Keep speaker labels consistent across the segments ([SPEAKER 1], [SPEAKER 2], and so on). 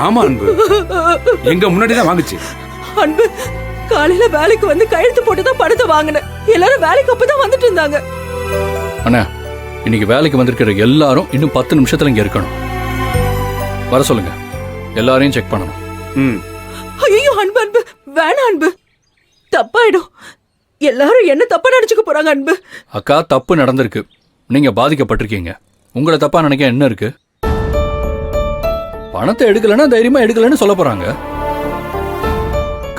[SPEAKER 1] ஆமா அன்பு, எங்க முன்னாடிதான் வாங்குச்சு.
[SPEAKER 2] அன்பு, காலையில வேலைக்கு வந்து கையெழுத்து போட்டுதான் பணத்தை வாங்கினேன். எல்லாரும் வேலைக்கு அப்பதான் வந்துட்டு இருந்தாங்க.
[SPEAKER 3] அண்ணா, இன்னைக்கு வேலைக்கு வந்திருக்கிற எல்லாரும் இன்னும் 10 நிமிஷத்துல இங்க இருக்கணும். வர சொல்லுங்க, எல்லாரையும் செக் பண்ணணும்.
[SPEAKER 2] ஐயோ அன்பு, அன்பு வேணாம் அன்பு, தப்பாயிடும். எல்லாரும் என்ன தப்பா நினைச்சுக்க போறாங்க அன்பு.
[SPEAKER 3] அக்கா, தப்பு நடந்திருக்கு, நீங்க பாதிக்கப்பட்டிருக்கீங்க. உங்களை தப்பா நினைக்க என்ன இருக்கு? பணத்தை எடுக்கலன்னா தைரியமா எடுக்கலன்னு சொல்ல போறாங்க.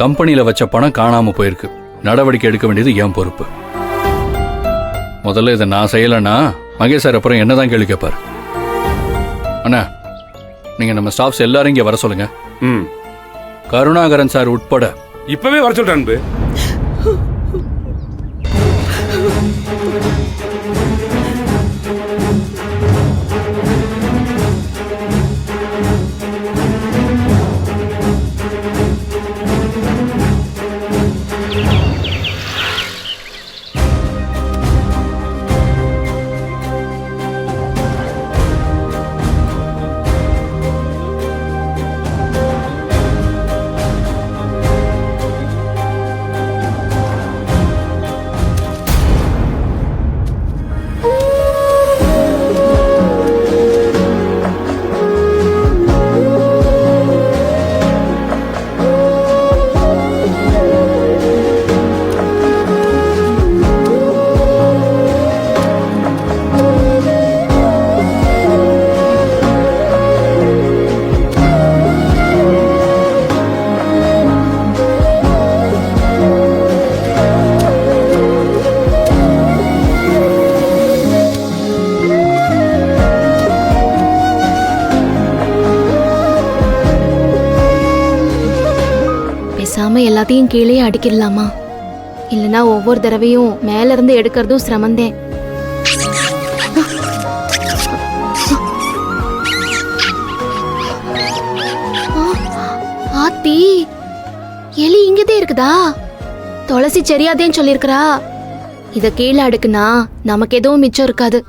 [SPEAKER 3] கம்பெனியில வச்ச பணம் காணாம போயிருக்கு. நடவடிக்கை எடுக்க வேண்டியது என் பொறுப்பு. முதல்ல இதை நான் செய்யலன்னா மகேஷ் சார் அப்புறம் என்னதான் கேள்வி கேட்பார். அண்ணா, நீங்க நம்ம ஸ்டாஃப்ஸ் எல்லாரும் இங்க வர சொல்லுங்க. கருணாகரன் சார் உட்பட.
[SPEAKER 1] இப்பவே வர சொல்றேன் அன்பு.
[SPEAKER 4] எல்லாத்தையும் கீழே அடிக்கிடலாமா? இல்லனா ஒவ்வொரு தடவையும் மேல இருந்து எடுக்கிறதும் சிரமந்தேன். ஆத்தி, எலி இங்கதே இருக்குதா? துளசி சரியாதேன்னு சொல்லிருக்கா. இத கீழே அடுக்குனா நமக்கு எதுவும் மிச்சம் இருக்காது.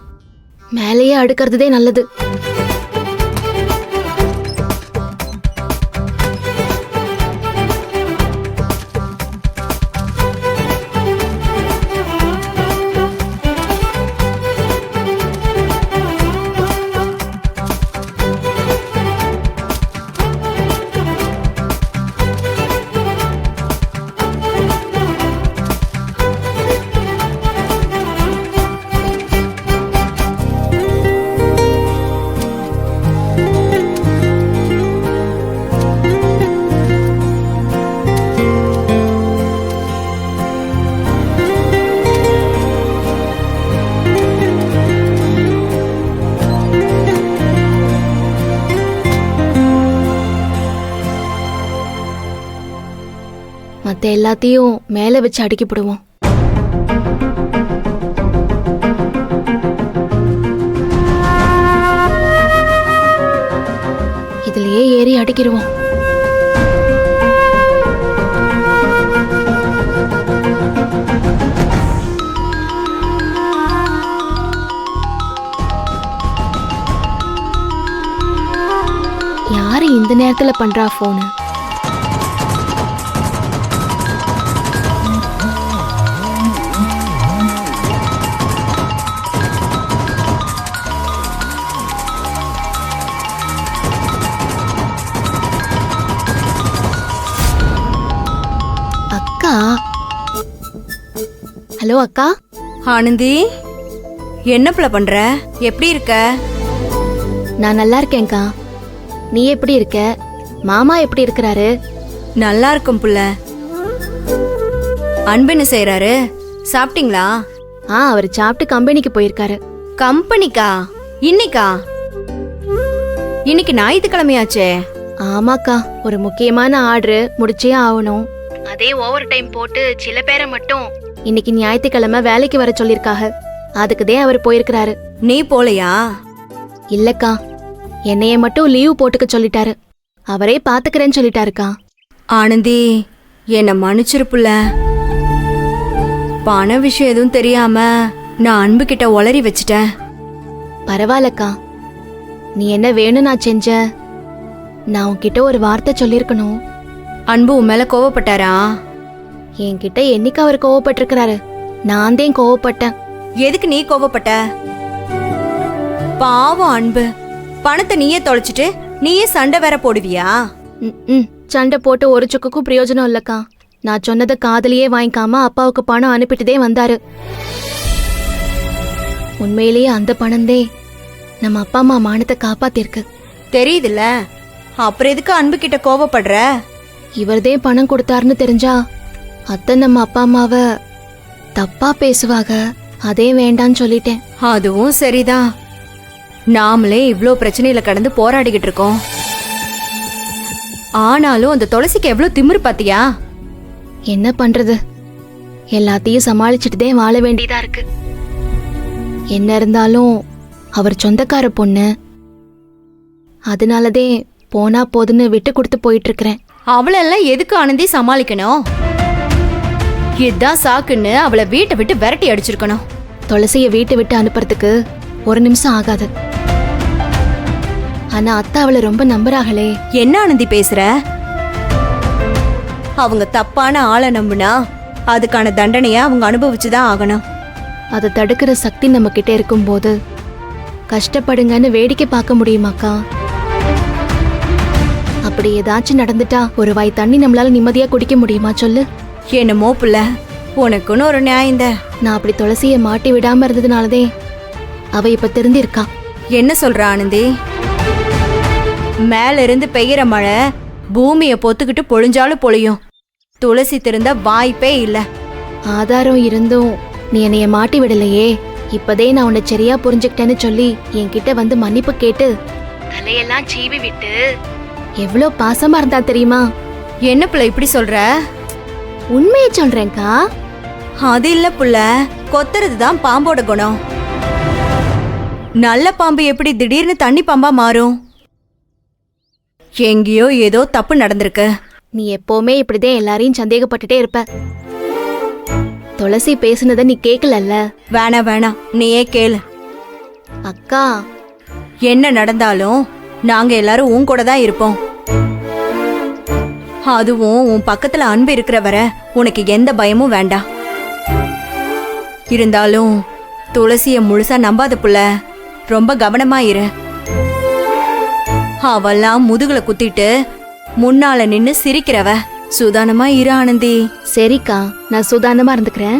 [SPEAKER 4] மேலேயே அடுக்கிறதுதே நல்லது. மத்த எல்லாத்தையும் மேல வச்சு அடுக்கிப்படுவோம். இதுலயே ஏறி அடிக்கிடுவோம். யாரு இந்த நேரத்துல பண்றா போனு? ஹலோ அக்கா.
[SPEAKER 5] ஆனந்தி, என்ன பிள்ளை பண்ற? எப்படி இருக்க?
[SPEAKER 4] நான் நல்லா இருக்கேன்க்கா. நீ எப்படி இருக்க? மாமா எப்படி இருக்கிறாரு?
[SPEAKER 5] நல்லா இருக்கும் புள்ள. அன்பு என்ன செய்யறாரு? சாப்பிட்டீங்களா?
[SPEAKER 4] அவர் சாப்பிட்டு கம்பெனிக்கு போயிருக்காரு.
[SPEAKER 5] கம்பெனிக்கா? இன்னைக்கா? இன்னைக்கு ஞாயிற்றுக்கிழமையாச்சே.
[SPEAKER 4] ஆமாக்கா, ஒரு முக்கியமான ஆர்டர் முடிச்சே ஆகணும். அதே ஓவர் டைம் போட்டு சில பேரை மட்டும் இன்னைக்கு ஞாயிற்றுக்கிழமை வேலைக்கு வர சொல்லிருக்காங்க. அதுக்குதே அவர் போயிருக்கிறாரு.
[SPEAKER 5] நீ போலையா?
[SPEAKER 4] இல்லக்கா, என்னைய மட்டும் லீவ் போட்டுக்க சொல்லிட்டாரு. அவரே பாத்துக்கிறேன்னு சொல்லிட்டாருக்கா.
[SPEAKER 5] ஆனந்தி, என்ன மன்னிச்சிருப்புல. பண விஷயம் எதுவும் தெரியாம நான் அன்பு கிட்ட உளறி வச்சிட்டேன்.
[SPEAKER 4] பரவாயில்லக்கா, நீ என்ன வேணும் நான் செஞ்ச? நான் உன்கிட்ட ஒரு வார்த்தை சொல்லியிருக்கணும்.
[SPEAKER 5] அன்பு உன் மேல கோவப்பட்டாரா?
[SPEAKER 4] என்கிட்ட என்னைக்கு அவர் கோவப்பட்டிருக்கிறாரு? நான் தான் கோவப்பட்டேன்.
[SPEAKER 5] எதுக்கு நீ கோவப்பட்ட? பாவம் அன்பு, பணத்தை நீயே தொலைச்சிட்டு நீயே சண்டை வேற போடுவியா?
[SPEAKER 4] சண்டை போட்டு ஒரு சுக்குக்கும் பிரயோஜனம் இல்லக்கா. நான் சொன்னதை காதலியே வாங்கிக்காம அப்பாவுக்கு பணம் அனுப்பிட்டுதே வந்தாரு. உண்மையிலேயே அந்த பணம்தே நம்ம அப்பா அம்மா மானத்தை காப்பாத்திருக்கு.
[SPEAKER 5] தெரியுதுல்ல, அப்புறம் எதுக்கு அன்பு கிட்ட கோவப்படுற?
[SPEAKER 4] இவர்தே பணம் கொடுத்தாருன்னு தெரிஞ்சா அத்தை நம்ம அப்பா அம்மாவை தப்பா பேசுவாங்க. அதே வேண்டான்னு சொல்லிட்டேன்.
[SPEAKER 5] அதுவும் சரிதான். நாமளே இவ்ளோ பிரச்சனையில கடந்து போராடிக்கிட்டு இருக்கோம். ஆனாலும் அந்த துளசிக்கு எவ்வளவு திமிரு பாத்தியா?
[SPEAKER 4] என்ன பண்றது, எல்லாத்தையும் சமாளிச்சுட்டுதே வாழ வேண்டியதா இருக்கு. என்ன இருந்தாலும் அவர் சொந்தக்கார பொண்ணு, அதனாலதே போனா போதுன்னு விட்டு கொடுத்து போயிட்டு இருக்கிறேன்.
[SPEAKER 5] அவளெல்லாம் எதுக்கு ஆனந்தி சமாளிக்கணும்? இதுதான் சாக்குன்னு அவளை வீட்டை விட்டு விரட்டி அடிச்சிருக்கணும்.
[SPEAKER 4] துளசிய வீட்டை விட்டு அனுப்புறதுக்கு ஒரு நிமிஷம் ஆகாது. ஆனா அத்தா அவளை ரொம்ப நம்புறாங்களே.
[SPEAKER 5] என்ன ஆனந்தி பேசுற? அவங்க தப்பான ஆளை நம்புனா அதுக்கான தண்டனைய அவங்க அனுபவிச்சுதான் ஆகணும்.
[SPEAKER 4] அதை தடுக்கிற சக்தி நம்ம கிட்ட இருக்கும்போது கஷ்டப்படுங்கன்னு வேடிக்கை பார்க்க முடியுமாக்கா? அப்படி ஏதாச்சும் நடந்துட்டா ஒரு வாய் தண்ணி நம்மளால நிம்மதியா குடிக்க முடியுமா சொல்லு?
[SPEAKER 5] என்னமோ புள்ள, உனக்குன்னு ஒரு நியாயந்த.
[SPEAKER 4] நான் அப்படி துளசிய மாட்டி விடாம இருந்ததுனாலதே அவ இப்ப திருந்திருக்கா.
[SPEAKER 5] என்ன சொல்ற ஆனந்தி? மேல இருந்து பெய்யற மழை பூமிய பொத்துக்கிட்டு பொழிஞ்சாலும் பொழியும். துளசி திருந்த வாய்ப்பே இல்ல.
[SPEAKER 4] ஆதாரம் இருந்தும் நீ என்னைய மாட்டி விடலையே. இப்பதே நான் உன்னை சரியா புரிஞ்சுக்கிட்டேன்னு சொல்லி என்கிட்ட வந்து மன்னிப்பு கேட்டு தலையெல்லாம் சீவி விட்டு எவ்வளோ பாசமா இருந்தா தெரியுமா?
[SPEAKER 5] என்ன புள்ள இப்படி சொல்ற?
[SPEAKER 4] உண்மையை சொல்றேன்க்கா.
[SPEAKER 5] அது இல்ல புள்ள, கொத்துறதுதான் பாம்போட குணம். நல்ல பாம்பு எப்படி திடீர்னு தண்ணி பாம்பா மாறும்? எங்கேயோ ஏதோ தப்பு நடந்திருக்கு.
[SPEAKER 4] நீ எப்பவுமே இப்படிதான் எல்லாரையும் சந்தேகப்பட்டுட்டே இருப்ப. துளசி பேசுனத நீ கேக்கலல்ல?
[SPEAKER 5] வேணாம், நீயே கேளு.
[SPEAKER 4] அக்கா,
[SPEAKER 5] என்ன நடந்தாலும் நாங்க எல்லாரும் உன் கூட தான் இருப்போம். அதுவும் உன் பக்கத்துல அன்பு இருக்கிற வரை உனக்கு எந்த பயமும் வேண்டாம். இருந்தாலும் துளசிய முழுசா நம்பாத புள்ள, ரொம்ப கவனமா இரு. அவெல்லாம் முதுகுல குத்திட்டு முன்னால நின்னு சிரிக்கிறவ. சுதானமா இரு ஆனந்தி.
[SPEAKER 4] சரிக்கா, நான் சுதானமா இருந்துக்கிறேன்.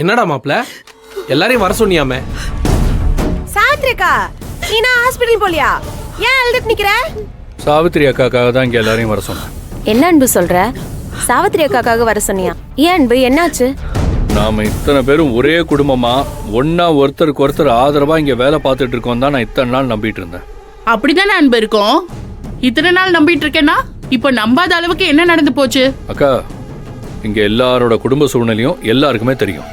[SPEAKER 6] என்னடா மாப்ள, எல்லாரையும் வர சொன்னியாமே?
[SPEAKER 7] சாத்ரிகா, நீ நான் ஹாஸ்பிடல் போலியா? ஏன் அழுதுட்டு நிக்கிற?
[SPEAKER 3] சாவித்திரி அக்காக்காக தான் இங்க எல்லாரையும் வர சொன்னேன்.
[SPEAKER 7] என்ன அன்பு சொல்ற? சாவித்திரி அக்காக்காக வர சொன்னியா? ஏன் அன்பு, என்னாச்சு?
[SPEAKER 3] நாம இத்தனை பேரும் ஒரே குடும்பமா ஒன்னா ஒருத்தருக்கு ஒருத்தர் ஆதரவா இங்க வேலை பார்த்துட்டு இருக்கோம் தான் நான் இத்தனை நாள் நம்பிட்டு இருந்தேன்.
[SPEAKER 8] அப்படித்தானே அன்பு இருக்கும். இத்தனை நாள் நம்பிட்டு இருக்கேன்னா இப்ப நம்பாத அளவுக்கு என்ன நடந்து போச்சு?
[SPEAKER 3] அக்கா, இங்க எல்லாரோட குடும்ப சூழ்நிலையும் எல்லாருக்குமே தெரியும்.